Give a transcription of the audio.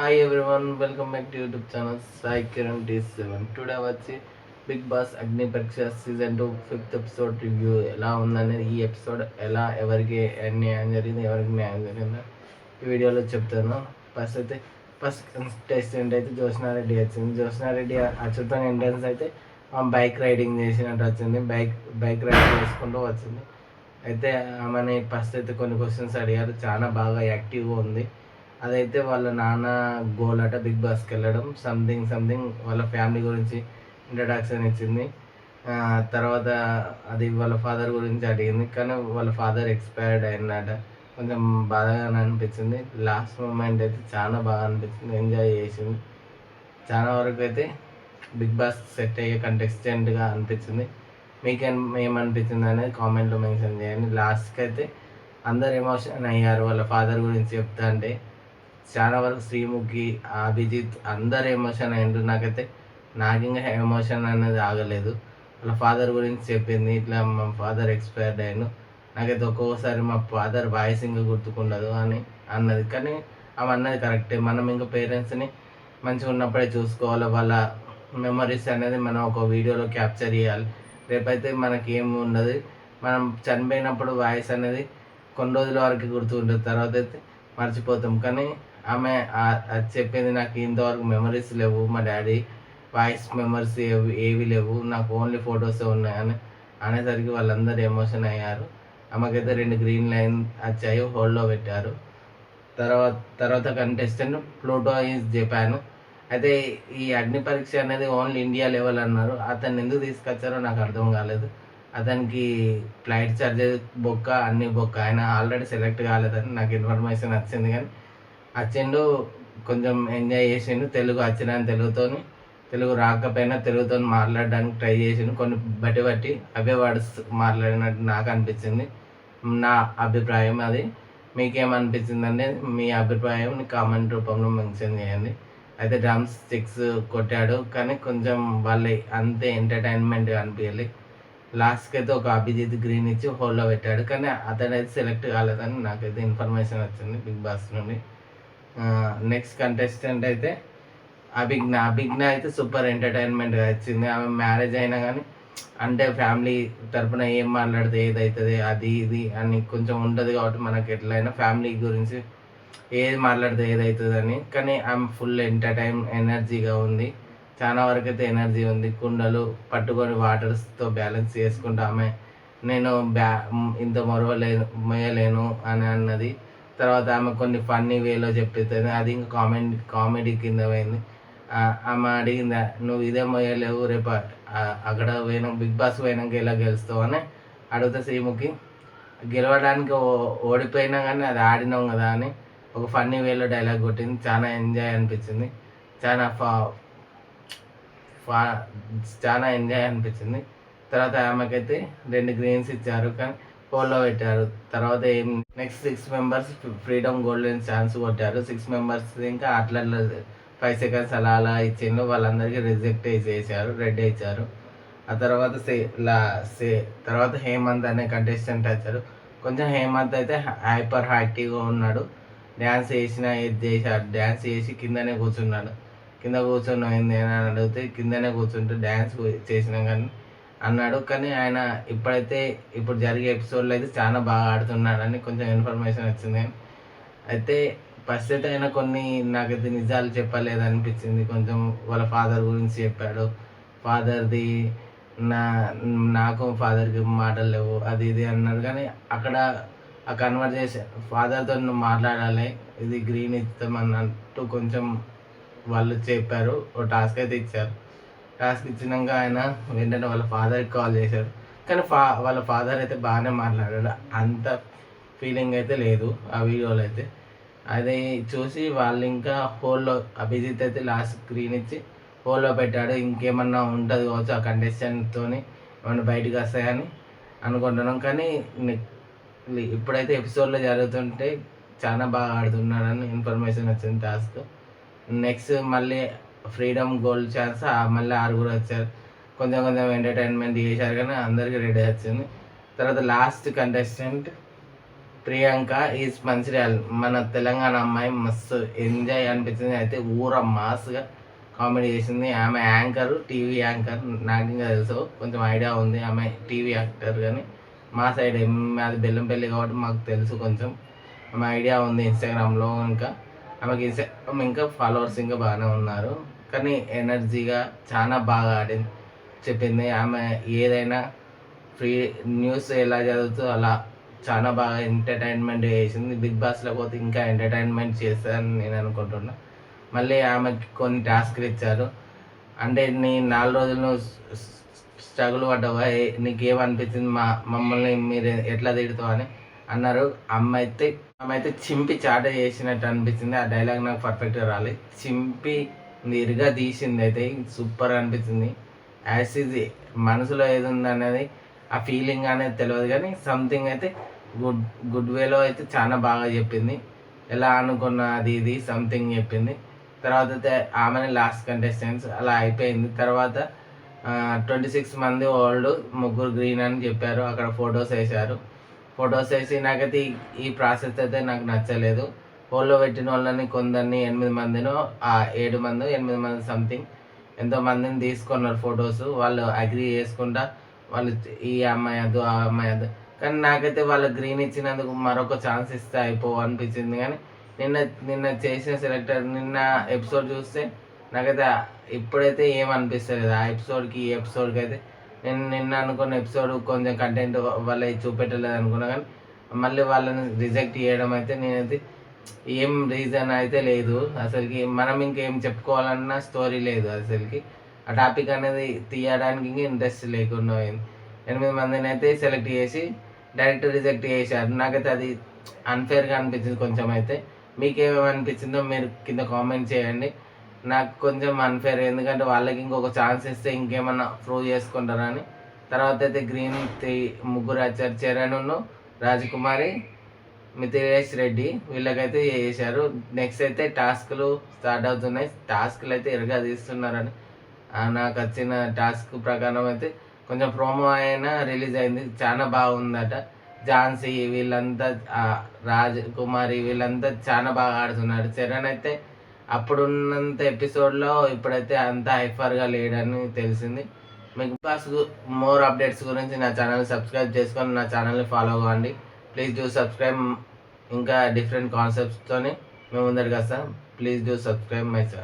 Hi everyone, welcome back to YouTube channel Sai Kiran T7. Today వచ్చి Big Boss Agni Pariksha season 2 5th episode review ఎలా ఉందనేది, ఈ episode ఎలా ఎవరికి న్యాయం జరిగింది, ఎవరికి న్యాయం జరిగిందో ఈ వీడియోలో చెప్తాను. ఫస్ట్ కంటెస్టెంట్ అయితే జ్యోత్స్నారెడ్డి వచ్చింది. జ్యోత్స్నారెడ్డి అచ్యుత ఎంట్రన్స్ అయితే బైక్ రైడింగ్ చేసినట్టు వచ్చింది. బైక్ రైడింగ్ చేసుకుంటూ వచ్చింది. అయితే ఆమెని ఫస్ట్ అయితే కొన్ని క్వశ్చన్స్ అడిగారు. చాలా బాగా యాక్టివ్గా ఉంది. అదైతే వాళ్ళ నాన్న గోల్ అట బిగ్ బాస్కి వెళ్ళడం, సంథింగ్ వాళ్ళ ఫ్యామిలీ గురించి ఇంట్రడక్షన్ ఇచ్చింది. తర్వాత అది వాళ్ళ ఫాదర్ గురించి అడిగింది, కానీ వాళ్ళ ఫాదర్ ఎక్స్పైర్డ్ అయినట. కొంచెం బాధగా అనిపించింది. లాస్ట్ మూమెంట్ అయితే చాలా బాగా అనిపించింది, ఎంజాయ్ చేసింది. చాలా వరకు అయితే బిగ్ బాస్ సెట్ అయ్యే కంటెస్టెంట్గా అనిపించింది. మీకేం ఏమనిపించింది అనేది కామెంట్లో మెన్షన్ చేయండి. లాస్ట్కి అయితే అందరు ఎమోషన్ అయ్యారు వాళ్ళ ఫాదర్ గురించి చెప్తా అంటే. చాలా వరకు శ్రీముఖి, అభిజిత్ అందరు ఎమోషన్ అయ్యిండ్రు. నాకు ఇంకా ఎమోషన్ అనేది ఆగలేదు. వాళ్ళ ఫాదర్ గురించి చెప్పింది, ఇట్లా మా ఫాదర్ ఎక్స్పైర్డ్ అయ్యాను, నాకైతే ఒక్కొక్కసారి మా ఫాదర్ వాయిస్ ఇంకా గుర్తుకుండదు అని అన్నది. కానీ అవి అన్నది కరెక్టే. మనం ఇంకా పేరెంట్స్ని మంచిగా ఉన్నప్పుడే చూసుకోవాలి. వాళ్ళ మెమరీస్ అనేది మనం ఒక వీడియోలో క్యాప్చర్ చేయాలి. రేపైతే మనకి ఏమి ఉండదు. మనం చనిపోయినప్పుడు వాయిస్ అనేది కొన్ని రోజుల వరకు గుర్తుంటుంది, తర్వాత అయితే మర్చిపోతాం. కానీ ఆమె అది చెప్పింది, నాకు ఇంతవరకు మెమరీస్ లేవు, మా డాడీ వాయిస్ మెమరీస్ ఏవి లేవు, నాకు ఓన్లీ ఫొటోసే ఉన్నాయని అనేసరికి వాళ్ళందరూ ఎమోషన్ అయ్యారు. ఆమెకైతే 2 గ్రీన్ లైన్ వచ్చాయి, హోల్డ్లో పెట్టారు. తర్వాత కంటెస్టెంట్ ప్లూటో ఈజ్ జపాన్. అయితే ఈ అగ్ని పరీక్ష అనేది ఓన్లీ ఇండియా లెవెల్ అన్నారు. అతన్ని ఎందుకు తీసుకొచ్చారో నాకు అర్థం కాలేదు. అతనికి ఫ్లైట్ ఛార్జెస్ బొక్క, అన్ని బొక్క. ఆయన ఆల్రెడీ సెలెక్ట్ కాలేదని నాకు ఇన్ఫర్మేషన్ వచ్చింది. కానీ వచ్చిండు, కొంచెం ఎంజాయ్ చేసిండు. తెలుగు వచ్చిన తెలుగు రాకపోయినా తెలుగుతో మాట్లాడడానికి ట్రై చేసిండు. కొన్ని బట్టి అవే వర్డ్స్ మాట్లాడినట్టు నాకు అనిపించింది. నా అభిప్రాయం అది. మీకేమనిపించింది అనేది మీ అభిప్రాయం కామెంట్ రూపంలో మెన్షన్ చేయండి. అయితే డ్రమ్స్ 6 కొట్టాడు, కానీ కొంచెం వాళ్ళ అంతే ఎంటర్టైన్మెంట్గా అనిపించాలి. లాస్ట్కి అయితే ఒక అభిజిత్ గ్రీన్ ఇచ్చి హోల్డ్లో పెట్టాడు, కానీ అతనైతే సెలెక్ట్ కాలేదని నాకైతే ఇన్ఫర్మేషన్ వచ్చింది బిగ్ బాస్ నుండి. నెక్స్ట్ కంటెస్టెంట్ అయితే అభిజ్ఞ అయితే సూపర్ ఎంటర్టైన్మెంట్గా వచ్చింది. ఆమె మ్యారేజ్ అయినా కానీ అంటే ఫ్యామిలీ తరపున ఏం మాట్లాడితే ఏదవుతుంది అది ఇది అని కొంచెం ఉంటుంది. కాబట్టి మనకి ఎట్లయినా ఫ్యామిలీ గురించి ఏది మాట్లాడితే ఏదవుతుంది అని. కానీ ఆమె ఫుల్ ఎనర్జీగా ఉంది. చాలా వరకు అయితే ఎనర్జీ ఉంది. కుండలు పట్టుకొని వాటర్స్తో బ్యాలెన్స్ చేసుకుంటూ ఆమె నేను ఇంత మొయ్యలేను అని అన్నది. తర్వాత ఆమె కొన్ని ఫన్నీ వేలో చెప్పేది, అది ఇంకా కామెడీ కింద పోయింది. ఆమె అడిగిందా, నువ్వు ఇదే మొయ్యలేవు, రేపు అక్కడ బిగ్ బాస్ పోయినాక ఎలా గెలుస్తావు అని అడిగితే శ్రీముఖి గెలవడానికి ఓడిపోయినా కానీ అది ఆడినాం కదా అని ఒక ఫన్నీ వేలో డైలాగ్ కొట్టింది. చాలా ఎంజాయ్ అనిపించింది. చాలా చాలా ఎంజాయ్ అనిపించింది. తర్వాత ఆమెకైతే 2 గ్రీన్స్ ఇచ్చారు, కానీ పోల్లో పెట్టారు. తర్వాత next 6 members freedom golden chance కొట్టారు. 6 మెంబర్స్ ఇంకా అట్లా 5 సెకండ్స్ అలా ఇచ్చిండు. వాళ్ళందరికీ రిజెక్ట్ చేశారు, రెడ్ ఇచ్చారు. ఆ తర్వాత తర్వాత హేమంత్ అనే కంటెస్టెంట్ వచ్చారు. కొంచెం హేమంత్ అయితే హైపర్ యాక్టివ్గా ఉన్నాడు. డ్యాన్స్ చేసినా ఏది చేశాడు, డ్యాన్స్ చేసి కిందనే కూర్చున్నాడు. కింద కూర్చొని అయింది అని అడిగితే కిందనే కూర్చుంటే డ్యాన్స్ చేసినా కానీ అన్నాడు. కానీ ఆయన ఇప్పుడు జరిగే ఎపిసోడ్లో అయితే చాలా బాగా ఆడుతున్నాడని కొంచెం ఇన్ఫర్మేషన్ వచ్చింది. అయితే ఫస్ట్ అయితే ఆయన కొన్ని నాకైతే నిజాలు చెప్పలేదు అనిపించింది. కొంచెం వాళ్ళ ఫాదర్ గురించి చెప్పాడు. ఫాదర్ది నాకు ఫాదర్కి మాటలు లేవు అది ఇది అన్నాడు. కానీ అక్కడ ఆ కన్వర్జేషన్ ఫాదర్తో మాట్లాడాలి, ఇది గ్రీన్ ఇస్తామన్నట్టు కొంచెం వాళ్ళు చెప్పారు. ఓ టాస్క్ అయితే ఇచ్చారు. టాస్క్ ఇచ్చినాక ఆయన వెంటనే వాళ్ళ ఫాదర్కి కాల్ చేశారు. కానీ వాళ్ళ ఫాదర్ అయితే బాగానే మాట్లాడాడు, అంత ఫీలింగ్ అయితే లేదు ఆ వీడియోలో అయితే. అది చూసి వాళ్ళు ఇంకా హోల్లో అభిజిత్ అయితే లాస్ట్ స్క్రీన్ ఇచ్చి హోల్లో పెట్టాడు. ఇంకేమన్నా ఉంటుంది కావచ్చు ఆ కంటెస్టెంట్తో ఏమన్నా బయటకు వస్తాయని అనుకుంటున్నాం. కానీ ఇప్పుడైతే ఎపిసోడ్లో జరుగుతుంటే చాలా బాగా ఆడుతున్నాడని ఇన్ఫర్మేషన్ వచ్చింది టాస్క్. నెక్స్ట్ మళ్ళీ ఫ్రీడమ్ గోల్డ్ ఛాన్స్ మళ్ళీ 6 వచ్చారు. కొంచెం ఎంటర్టైన్మెంట్ చేశారు, కానీ అందరికీ రెడీ వచ్చింది. తర్వాత last contestant Priyanka is Mancherial, మన తెలంగాణ అమ్మాయి. మస్తు ఎంజాయ్ అనిపించింది. అయితే ఊర మాస్గా కామెడీ చేసింది. ఆమె యాంకర్, టీవీ యాంకర్. నాకు ఇంకా తెలుసు, కొంచెం ఐడియా ఉంది. ఆమె టీవీ యాక్టర్, కానీ మా సైడ్ అది బెల్లంపల్లి కాబట్టి మాకు తెలుసు కొంచెం. ఆమె ఐడియా ఉంది ఇన్స్టాగ్రామ్లో. ఇంకా ఆమెకి ఇన్స్టాగ్రామ్ ఇంకా ఫాలోవర్స్ ఇంకా బాగానే ఉన్నారు. కానీ ఎనర్జీగా చాలా బాగా ఆడింది, చెప్పింది. ఆమె ఏదైనా ఫ్రీ న్యూస్ ఎలా చదువుతూ అలా చాలా బాగా ఎంటర్టైన్మెంట్ చేసింది. బిగ్ బాస్లో పోతే ఇంకా ఎంటర్టైన్మెంట్ చేస్తారని నేను అనుకుంటున్నా. మళ్ళీ ఆమెకి కొన్ని టాస్క్లు ఇచ్చారు. అంటే నీ 4 రోజులు నువ్వు స్ట్రగుల్ పడ్డావా, నీకేమనిపించింది, మమ్మల్ని మీరు ఎట్లా తిడతావు అని అన్నారు. ఆమె అయితే చింపి చాట చేసినట్టు అనిపించింది. ఆ డైలాగ్ నాకు పర్ఫెక్ట్గా రాలేదు. చింపి ఇరుగా తీసింది అయితే సూపర్ అనిపించింది. యాజ్ ఈజ్ మనసులో ఏది ఉంది అనేది ఆ ఫీలింగ్ అనేది తెలియదు, కానీ సంథింగ్ అయితే గుడ్ వేలో అయితే చాలా బాగా చెప్పింది. ఎలా అనుకున్న అది ఇది సంథింగ్ చెప్పింది. తర్వాత అయితే ఆమెనే లాస్ట్ కంటెస్టెంట్స్ అలా అయిపోయింది. తర్వాత 26 మంది ఓల్డ్, 3 గ్రీన్ అని చెప్పారు. అక్కడ ఫొటోస్ వేశారు. ఫొటోస్ వేసి నాకైతే ఈ ప్రాసెస్ అయితే నాకు నచ్చలేదు. హోల్లో పెట్టిన వాళ్ళని కొందరిని 8 మందినో 7 మంది 8 మంది సంథింగ్ ఎంతోమందిని తీసుకున్నారు ఫొటోస్. వాళ్ళు అగ్రీ చేసుకుంటా వాళ్ళు ఈ అమ్మాయి వద్దు ఆ అమ్మాయి వద్దు, కానీ నాకైతే వాళ్ళ గ్రీన్ ఇచ్చినందుకు మరొక ఛాన్స్ ఇస్తే అనిపించింది. కానీ నిన్న చేసిన సెలెక్టర్ నిన్న ఎపిసోడ్ చూస్తే నాకైతే ఇప్పుడైతే ఏమనిపిస్తలేదు. ఆ ఎపిసోడ్కి ఈ ఎపిసోడ్కి అయితే నేను నిన్న అనుకున్న ఎపిసోడ్ కొంచెం కంటెంట్ వాళ్ళ చూపెట్టలేదు అనుకున్నా, కానీ మళ్ళీ వాళ్ళని రిజెక్ట్ చేయడం అయితే నేనైతే ఏం రీజన్ అయితే లేదు అసలుకి. మనం ఇంకేం చెప్పుకోవాలన్నా స్టోరీ లేదు అసలుకి. ఆ టాపిక్ అనేది తీయడానికి ఇంకా ఇంట్రెస్ట్ లేకుండా పోయింది. 8 మందిని అయితే సెలెక్ట్ చేసి డైరెక్ట్ రిజెక్ట్ చేశారు. నాకైతే అది అన్ఫేర్గా అనిపించింది కొంచెం. అయితే మీకేమేమి అనిపించిందో మీరు కింద కామెంట్ చేయండి. నాకు కొంచెం అన్ఫేర్, ఎందుకంటే వాళ్ళకి ఇంకొక ఛాన్స్ ఇస్తే ఇంకేమన్నా ప్రూవ్ చేసుకుంటారని. తర్వాత అయితే గ్రీన్ 3 వచ్చారు. చరణ్, రాజకుమారి, మిథిలేష్ రెడ్డి, వీళ్ళకైతే చేశారు. నెక్స్ట్ అయితే టాస్క్లు స్టార్ట్ అవుతున్నాయి. టాస్క్లు అయితే ఎరగా తీస్తున్నారని నాకు వచ్చిన టాస్క్ ప్రకారం అయితే కొంచెం ప్రోమో అయినా రిలీజ్ అయింది. చాలా బాగుందట. ఝాన్సీ వీళ్ళంతా, రాజకుమారి వీళ్ళంతా చాలా బాగా ఆడుతున్నారు. చరణ్ అయితే అప్పుడున్నంత ఎపిసోడ్లో ఇప్పుడైతే అంత హైఫర్గా లేడని తెలిసింది. బిగ్ బాస్ మోర్ అప్డేట్స్ గురించి నా ఛానల్ సబ్స్క్రైబ్ చేసుకొని నా ఛానల్ని ఫాలో అవ్వండి. Please do subscribe. ఇంకా డిఫరెంట్ కాన్సెప్ట్స్తోని మేము ముందరికి వస్తాం. Please do subscribe my channel.